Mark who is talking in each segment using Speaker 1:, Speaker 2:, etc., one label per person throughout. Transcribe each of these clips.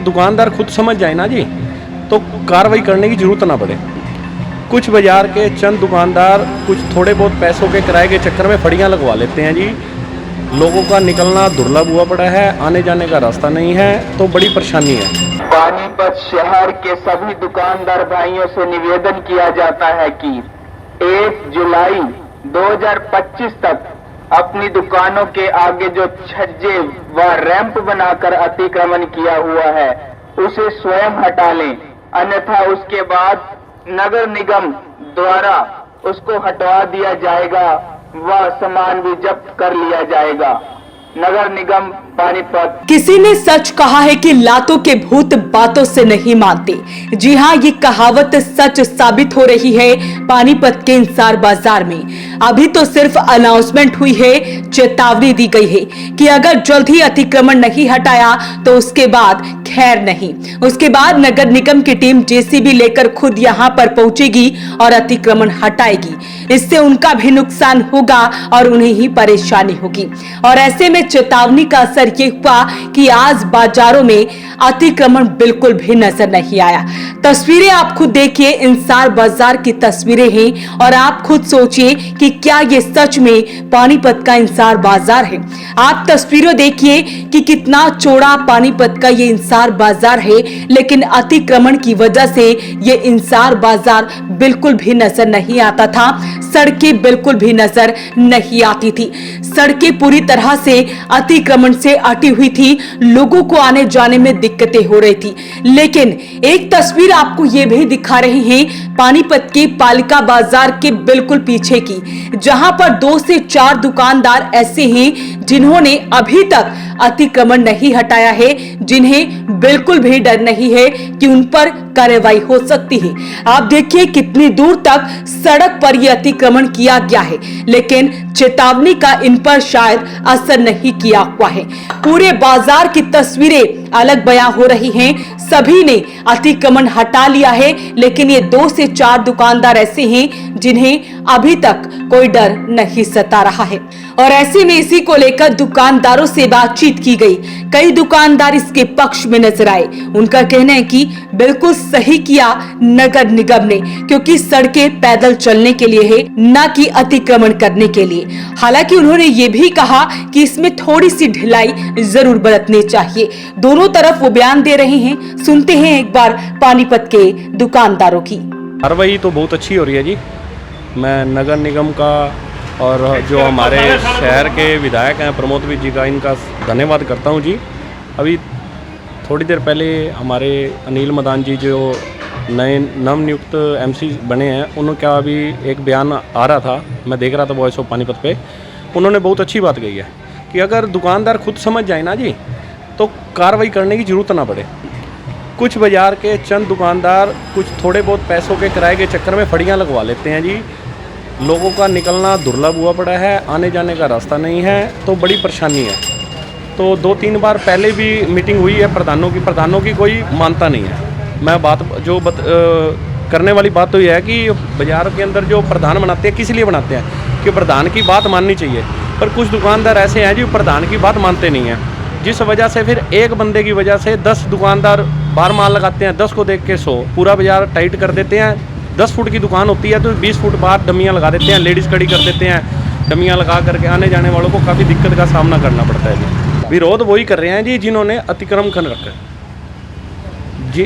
Speaker 1: दुकानदार खुद समझ जाए ना जी, तो कार्रवाई करने की ज़रूरत ना पड़े। कुछ बाज़ार के चंद दुकानदार कुछ थोड़े बहुत पैसों के किराए के चक्कर में फड़ियाँ लगवा लेते हैं जी। लोगों का निकलना दुर्लभ हुआ पड़ा है, आने जाने का रास्ता नहीं है, तो बड़ी परेशानी है।
Speaker 2: पानीपत शहर के सभी दुकानदार भाइयों से निवेदन किया जाता है कि 1 जुलाई 2025 तक अपनी दुकानों के आगे जो छज्जे व रैंप बनाकर अतिक्रमण किया हुआ है उसे स्वयं हटा लें, अन्यथा उसके बाद नगर निगम द्वारा उसको हटवा दिया जाएगा व सामान भी जब्त कर लिया जाएगा। नगर निगम पानीपत।
Speaker 3: किसी ने सच कहा है कि लातों के भूत बातों से नहीं मानते। जी हाँ, ये कहावत सच साबित हो रही है पानीपत के इंसार बाजार में। अभी तो सिर्फ अनाउंसमेंट हुई है, चेतावनी दी गई है कि अगर जल्द ही अतिक्रमण नहीं हटाया तो उसके बाद खैर नहीं। उसके बाद नगर निगम की टीम जेसीबी लेकर खुद यहाँ पर पहुंचेगी और अतिक्रमण हटाएगी। इससे उनका भी नुकसान होगा और उन्हें ही परेशानी होगी। और ऐसे में चेतावनी का असर ये हुआ कि आज बाजारों में अतिक्रमण बिल्कुल भी नजर नहीं आया। तस्वीरें आप खुद देखिए, इंसार बाजार की तस्वीरें हैं और आप खुद सोचिए कि क्या ये सच में पानीपत का इंसार बाजार है। आप तस्वीरें देखिए कि कितना चौड़ा पानीपत का ये इंसार बाजार है, लेकिन अतिक्रमण की वजह से ये इंसार बाजार बिल्कुल भी नजर नहीं आता था। सड़कें बिल्कुल भी नजर नहीं आती थी। सड़कें पूरी तरह से अतिक्रमण से अटी हुई थी। लोगों को आने जाने में दिक्कतें हो रही थी। लेकिन एक तस्वीर आपको ये भी दिखा रहे हैं पानीपत के पालिका बाजार के बिल्कुल पीछे की, जहां पर 2 से 4 दुकानदार ऐसे हैं जिन्होंने अभी तक अतिक्रमण नहीं हटाया है, जिन्हें बिल्कुल भी डर नहीं है कि उन पर कार्रवाई हो सकती है। आप देखिए कितनी दूर तक सड़क पर यह अतिक्रमण किया गया है, लेकिन चेतावनी का इन पर शायद असर नहीं किया हुआ है। पूरे बाजार की तस्वीरें अलग बयां हो रही हैं। सभी ने अतिक्रमण हटा लिया है, लेकिन ये 2 से 4 दुकानदार ऐसे हैं जिन्हें अभी तक कोई डर नहीं सता रहा है। और ऐसे में इसी को लेकर दुकानदारों से बातचीत की गई। कई दुकानदार इसके पक्ष में नजर आए। उनका कहना है कि बिल्कुल सही किया नगर निगम ने, क्योंकि सड़कें पैदल चलने के लिए है, न कि अतिक्रमण करने के लिए। हालांकि उन्होंने ये भी कहा कि इसमें थोड़ी सी ढिलाई जरूर बरतनी चाहिए। दोनों तरफ वो बयान दे रहे हैं। सुनते हैं एक बार पानीपत के दुकानदारों की।
Speaker 1: कार्रवाई तो बहुत अच्छी हो रही है जी। मैं नगर निगम का और जो हमारे शहर के विधायक हैं प्रमोद जी का, इनका धन्यवाद करता हूं जी। अभी थोड़ी देर पहले हमारे अनिल मदान जी जो नए नवनियुक्त एमसी बने हैं, उनका अभी एक बयान आ रहा था, मैं देख रहा था वॉइस ऑफ पानीपत पे। उन्होंने बहुत अच्छी बात कही है कि अगर दुकानदार खुद समझ जाए ना जी, तो कार्रवाई करने की ज़रूरत ना पड़े। कुछ बाज़ार के चंद दुकानदार कुछ थोड़े बहुत पैसों के किराए के चक्कर में फड़ियाँ लगवा लेते हैं जी। लोगों का निकलना दुर्लभ हुआ पड़ा है, आने जाने का रास्ता नहीं है, तो बड़ी परेशानी है। तो 2-3 बार पहले भी मीटिंग हुई है प्रधानों की कोई मानता नहीं है। मैं करने वाली बात तो यह है कि बाज़ार के अंदर जो प्रधान बनाते हैं, किस लिए बनाते हैं कि प्रधान की बात माननी चाहिए, पर कुछ दुकानदार ऐसे हैं जो प्रधान की बात मानते नहीं हैं, जिस वजह से फिर एक बंदे की वजह से 10 दुकानदार बार माल लगाते हैं, 10 को देख के 100, पूरा बाजार टाइट कर देते हैं। 10 फुट की दुकान होती है तो 20 फुट बाहर डमियाँ लगा देते हैं, लेडीज़ खड़ी कर देते हैं। डमियाँ लगा करके आने जाने वालों को काफ़ी दिक्कत का सामना करना पड़ता है जी। विरोध वही कर रहे हैं जी जिन्होंने अतिक्रमण कर रखा है जी।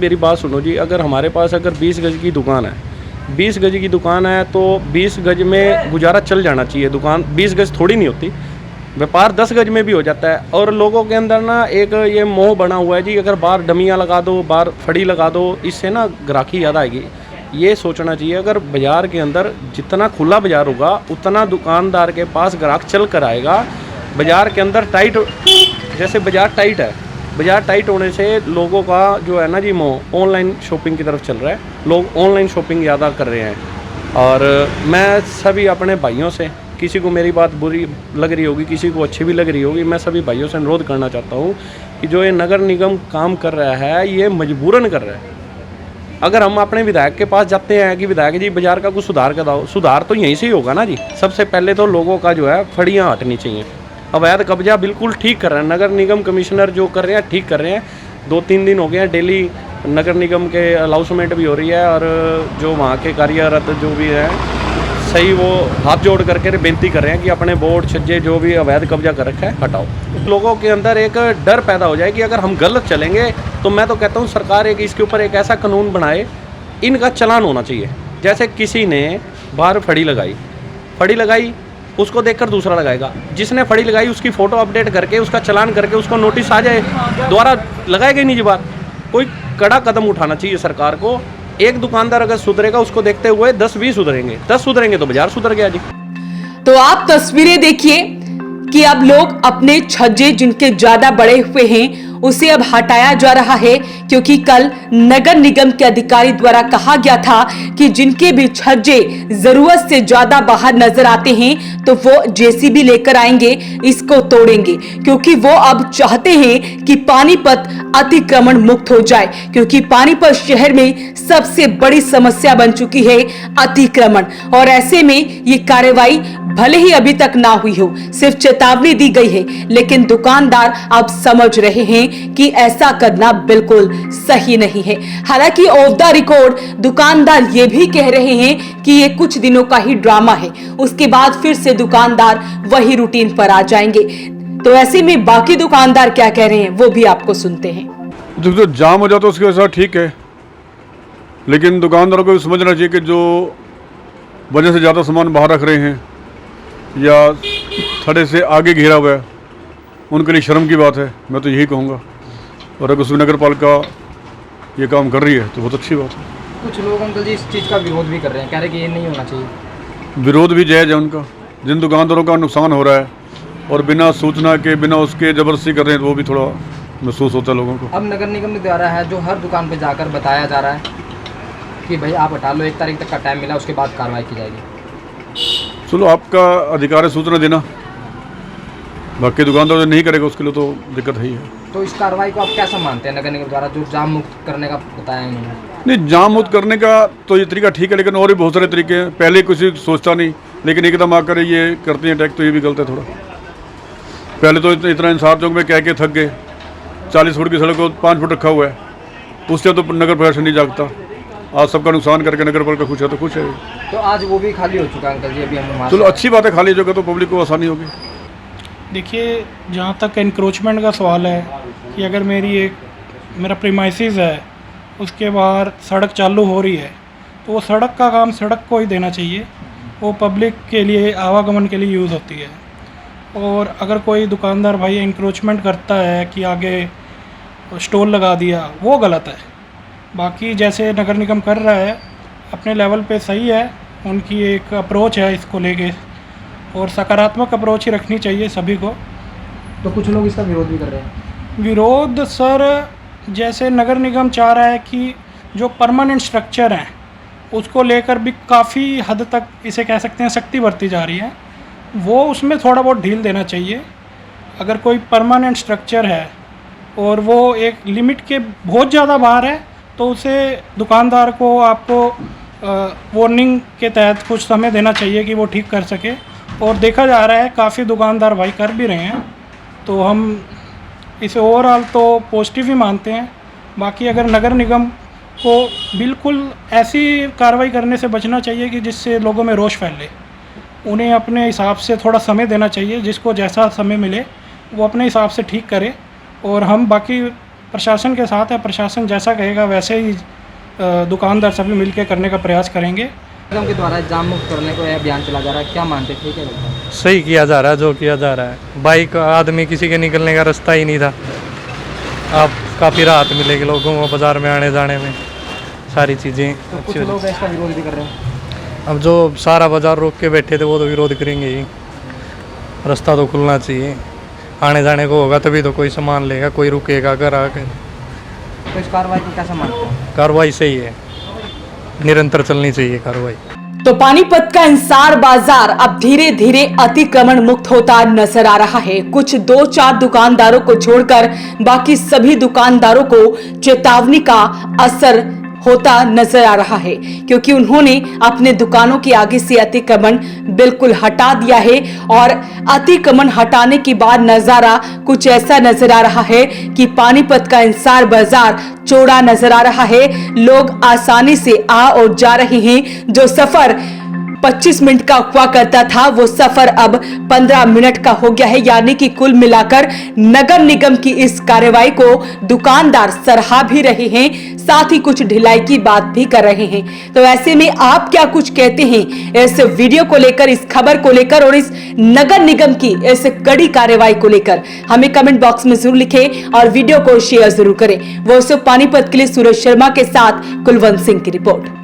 Speaker 1: मेरी बात सुनो जी, अगर हमारे पास अगर 20 गज की दुकान है, 20 गज की दुकान है तो 20 गज में गुजारा चल जाना चाहिए। दुकान 20 गज थोड़ी नहीं होती, व्यापार 10 गज में भी हो जाता है। और लोगों के अंदर ना एक ये मोह बना हुआ है जी, अगर बाहर डमियाँ लगा दो, बाहर फड़ी लगा दो, इससे ना ग्राहकी ज़्यादा आएगी। ये सोचना चाहिए, अगर बाज़ार के अंदर जितना खुला बाज़ार होगा उतना दुकानदार के पास ग्राहक चल कर आएगा। बाज़ार के अंदर टाइट, जैसे बाज़ार टाइट है, बाज़ार टाइट होने से लोगों का जो है ना जी मोह ऑनलाइन शॉपिंग की तरफ चल रहा है। लोग ऑनलाइन शॉपिंग ज़्यादा कर रहे हैं। और मैं सभी अपने भाइयों से, किसी को मेरी बात बुरी लग रही होगी, किसी को अच्छी भी लग रही होगी, मैं सभी भाइयों से अनुरोध करना चाहता हूँ कि जो ये नगर निगम काम कर रहा है ये मजबूरन कर रहा है। अगर हम अपने विधायक के पास जाते हैं कि विधायक जी बाज़ार का कुछ सुधार कराओ, सुधार तो यहीं से ही होगा ना जी। सबसे पहले तो लोगों का जो है फड़ियाँ हटनी चाहिए। अवैध कब्जा बिल्कुल ठीक कर रहे हैं। नगर निगम कमिश्नर जो कर रहे हैं ठीक कर रहे हैं। 2-3 दिन हो गए हैं, डेली नगर निगम के अनाउंसमेंट भी हो रही है, और जो वहाँ के कार्यरत जो भी हैं सही वो हाथ जोड़ करके बेनती कर रहे हैं कि अपने बोर्ड छज्जे जो भी अवैध कब्जा कर रखा है हटाओ। लोगों के अंदर एक डर पैदा हो जाए कि अगर हम गलत चलेंगे तो मैं तो कहता हूँ सरकार एक इसके ऊपर एक ऐसा कानून बनाए, इनका चालान होना चाहिए। जैसे किसी ने बाहर फड़ी लगाई उसको देखकर दूसरा लगाएगा, जिसने फड़ी लगाई उसकी फ़ोटो अपडेट करके उसका चालान करके उसको नोटिस आ जाए, दोबारा लगाएगा ही नहीं जी बात। कोई कड़ा कदम उठाना चाहिए सरकार को। एक दुकानदार अगर सुधरेगा उसको देखते हुए 10-20 सुधरेंगे, 10 सुधरेंगे तो बाजार सुधर गया जी।
Speaker 3: तो आप तस्वीरें देखिए कि अब लोग अपने छज्जे जिनके ज्यादा बड़े हुए हैं उसे अब हटाया जा रहा है, क्योंकि कल नगर निगम के अधिकारी द्वारा कहा गया था कि जिनके भी छज्जे जरूरत से ज्यादा बाहर नजर आते हैं तो वो जेसीबी लेकर आएंगे, इसको तोड़ेंगे, क्योंकि वो अब चाहते हैं कि पानीपत अतिक्रमण मुक्त हो जाए, क्योंकि पानीपत शहर में सबसे बड़ी समस्या बन चुकी है अतिक्रमण। और ऐसे में ये कार्रवाई भले ही अभी तक ना हुई हो, सिर्फ चेतावनी दी गई है, लेकिन दुकानदार अब समझ रहे हैं कि ऐसा करना बिल्कुल सही नहीं है। हालांकि ऑफ द रिकॉर्ड दुकानदार ये भी कह रहे हैं कि ये कुछ दिनों का ही ड्रामा है, उसके बाद फिर से दुकानदार वही रूटीन पर आ जाएंगे। तो ऐसे में बाकी दुकानदार क्या कह रहे हैं वो भी आपको सुनते हैं।
Speaker 4: जो जाम हो जाता है उसके वजह ठीक है, लेकिन दुकानदारों को भी समझना चाहिए कि जो वजह से ज़्यादा सामान बाहर रख रहे हैं या थड़े से आगे घेरा हुआ है उनके लिए शर्म की बात है, मैं तो यही कहूँगा। और अगर उसमें नगर पालिका ये काम कर रही है तो बहुत अच्छी बात है।
Speaker 5: कुछ लोग अंकल जी इस चीज़ का विरोध भी कर रहे हैं, कह रहे हैं कि ये नहीं होना चाहिए।
Speaker 4: विरोध भी जायज़ है उनका। जिन दुकानदारों का नुकसान हो रहा है और बिना सूचना के बिना उसके ज़बरदस्ती कर रहे हैं तो वो भी थोड़ा महसूस होता है लोगों को।
Speaker 5: अब नगर निगम के द्वारा है जो हर दुकान पर जाकर बताया जा रहा है कि भाई आप हटा लो, 1 तारीख तक का टाइम मिला, उसके बाद कार्रवाई की जाएगी।
Speaker 4: चलो आपका अधिकार है सूचना देना, बाकी दुकानदार जो नहीं करेगा उसके लिए तो दिक्कत है ही है।
Speaker 5: तो इस कार्रवाई को आप कैसा मानते हैं नगर निगम द्वारा जो जाम मुक्त करने का बताया इन्होंने?
Speaker 4: नहीं, जाम मुक्त करने का तो ये तरीका ठीक है, लेकिन और भी बहुत सारे तरीके हैं। पहले किसी सोचता नहीं, लेकिन एकदम आकर ये करते हैं अटैक, तो ये भी गलत है थोड़ा। पहले तो इतना इंसाफ चौक में कह के थक गए, 40 फुट की सड़क को 5 फुट रखा हुआ है, उससे तो नगर प्रशासन नहीं जागता। आज सबका नुकसान करके नगर पालिका खुश है तो खुश है।
Speaker 5: तो आज वो भी खाली हो चुका है अंकल जी, अभी हम
Speaker 4: चलो अच्छी बात है, खाली जगह तो पब्लिक को आसानी होगी।
Speaker 6: देखिए, जहाँ तक एनक्रोचमेंट का सवाल है कि अगर मेरा प्रीमाइसिस है उसके बाहर सड़क चालू हो रही है तो वो सड़क का काम सड़क को ही देना चाहिए, वो पब्लिक के लिए आवागमन के लिए यूज़ होती है। और अगर कोई दुकानदार भाई एनक्रोचमेंट करता है कि आगे स्टॉल लगा दिया, वो गलत है। बाकी जैसे नगर निगम कर रहा है अपने लेवल पे सही है, उनकी एक अप्रोच है इसको लेके, और सकारात्मक अप्रोच ही रखनी चाहिए सभी को।
Speaker 5: तो कुछ लोग इसका विरोध भी कर रहे हैं।
Speaker 6: विरोध सर, जैसे नगर निगम चाह रहा है कि जो परमानेंट स्ट्रक्चर हैं उसको लेकर भी काफ़ी हद तक इसे कह सकते हैं सख्ती बरती जा रही है, वो उसमें थोड़ा बहुत ढील देना चाहिए। अगर कोई परमानेंट स्ट्रक्चर है और वो एक लिमिट के बहुत ज़्यादा बाहर है तो उसे दुकानदार को आपको वार्निंग के तहत कुछ समय देना चाहिए कि वो ठीक कर सके। और देखा जा रहा है काफ़ी दुकानदार भाई कर भी रहे हैं, तो हम इसे ओवरऑल तो पॉजिटिव ही मानते हैं। बाकी अगर नगर निगम को बिल्कुल ऐसी कार्रवाई करने से बचना चाहिए कि जिससे लोगों में रोष फैले, उन्हें अपने हिसाब से थोड़ा समय देना चाहिए, जिसको जैसा समय मिले वो अपने हिसाब से ठीक करे। और हम बाकी प्रशासन के साथ है, प्रशासन जैसा कहेगा वैसे ही दुकानदार सभी मिलकर करने का प्रयास करेंगे।
Speaker 5: निगम के द्वारा जाम मुक्त करने को यह अभियान चला जा रहा है, क्या मानते ठीक है?
Speaker 7: सही किया जा रहा है जो किया जा रहा है। बाइक आदमी किसी के निकलने का रास्ता ही नहीं था, अब काफ़ी राहत मिलेगी लोगों को बाज़ार में आने जाने में, सारी चीज़ें
Speaker 5: तो कुछ
Speaker 7: अच्छी।
Speaker 5: लोग इसका विरोध भी कर रहे हैं।
Speaker 7: अब जो सारा बाज़ार रोक के बैठे थे वो तो विरोध करेंगे ही, रास्ता तो खुलना चाहिए, आने जाने को होगा तभी तो कोई सामान लेगा, कोई रुकेगा घर आकर।
Speaker 5: तो इस कार्रवाई को कैसा मानते हैं?
Speaker 7: कार्रवाई सही है, निरंतर चलनी चाहिए कार्रवाई।
Speaker 3: तो पानीपत का इंसार बाजार अब धीरे धीरे अतिक्रमण मुक्त होता नजर आ रहा है। कुछ 2-4 दुकानदारों को छोड़कर बाकी सभी दुकानदारों को चेतावनी का असर होता नजर आ रहा है, क्योंकि उन्होंने अपने दुकानों के आगे से अतिक्रमण बिल्कुल हटा दिया है और अतिक्रमण हटाने के बाद नजारा कुछ ऐसा नजर आ रहा है कि पानीपत का इंसार बाजार चौड़ा नजर आ रहा है। लोग आसानी से आ और जा रहे हैं। जो सफर 25 मिनट का हुआ करता था वो सफर अब 15 मिनट का हो गया है। यानी कि कुल मिलाकर नगर निगम की इस कार्रवाई को दुकानदार सराहा भी रहे हैं, साथ ही कुछ ढिलाई की बात भी कर रहे हैं। तो ऐसे में आप क्या कुछ कहते हैं इस वीडियो को लेकर, इस खबर को लेकर और इस नगर निगम की इस कड़ी कार्रवाई को लेकर? हमें कमेंट बॉक्स में जरूर लिखें और वीडियो को शेयर जरूर करें। वो सब पानीपत के लिए सूरज शर्मा के साथ कुलवंत सिंह की रिपोर्ट।